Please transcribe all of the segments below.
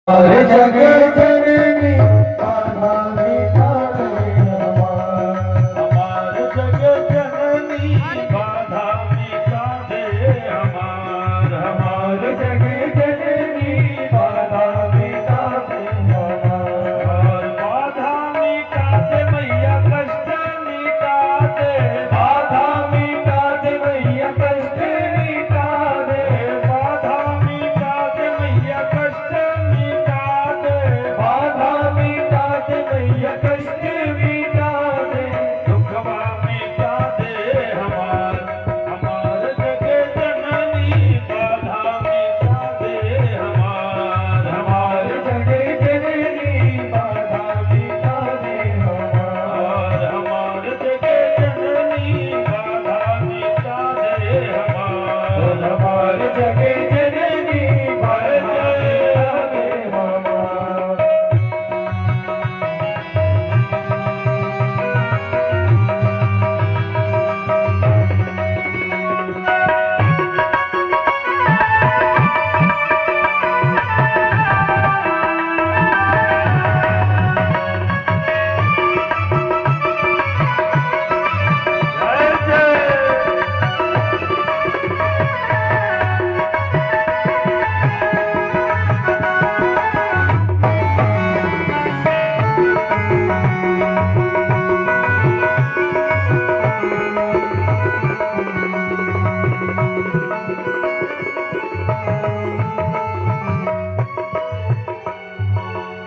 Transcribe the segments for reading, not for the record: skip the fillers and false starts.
हर जगह जननी बाधा मिटावे हमार जगह जननी बाधा मिटा दे हमार जगह जननी बाधा मिटा दे बाधा मिटा दे मैया कष्ट मिटा दे बाधा मिटा दे मैया कष्ट मिटा दे बाधा मिटा दे मैया कष्ट बाधा मिटा दे मैया कष्ट मिटा दे दुखवा मिटा दे हमार जगह जननी बाधा मिटा दे हमार जगह जननी बाधा मिटा दे हमार जगह जननी बाधा मिटा दे हमार जगह जननी बाधा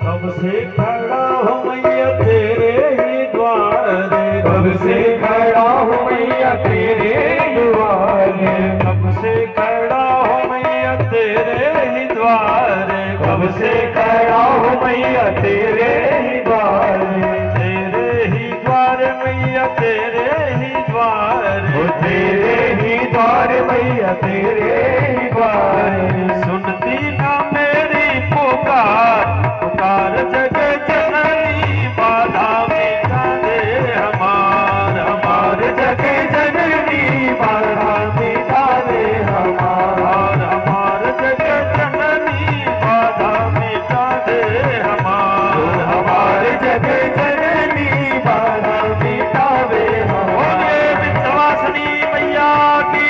कब से खड़ा हो मैया तेरे ही द्वारे कब से खड़ा हो मैया तेरे ही द्वारे कब से खड़ा हो मैया तेरे ही द्वारे कब से खड़ा हो मैया तेरे ही द्वारे मैया तेरे ही द्वारे तेरे ही द्वारे मैया तेरे ही द्वारे सुनती ना मेरी पुकार जगह जननी बाधा मिटा दे हमार जगह जननी बाधा मिटा दे हमार जगह जननी बाधा मिटा दे हमार जगह जननी बाधा मिटा दे बोले विंध्यवासिनी मैया की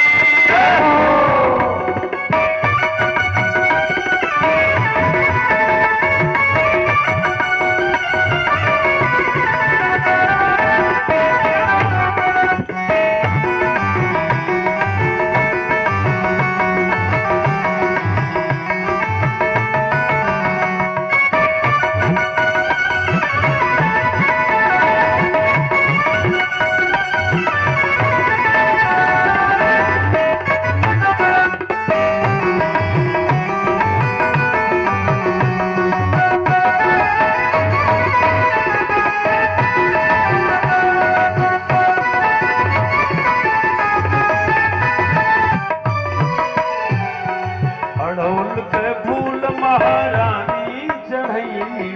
अड़हुल के फूल महारानी चढ़ई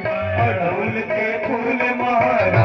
अड़हुल के फूल महारानी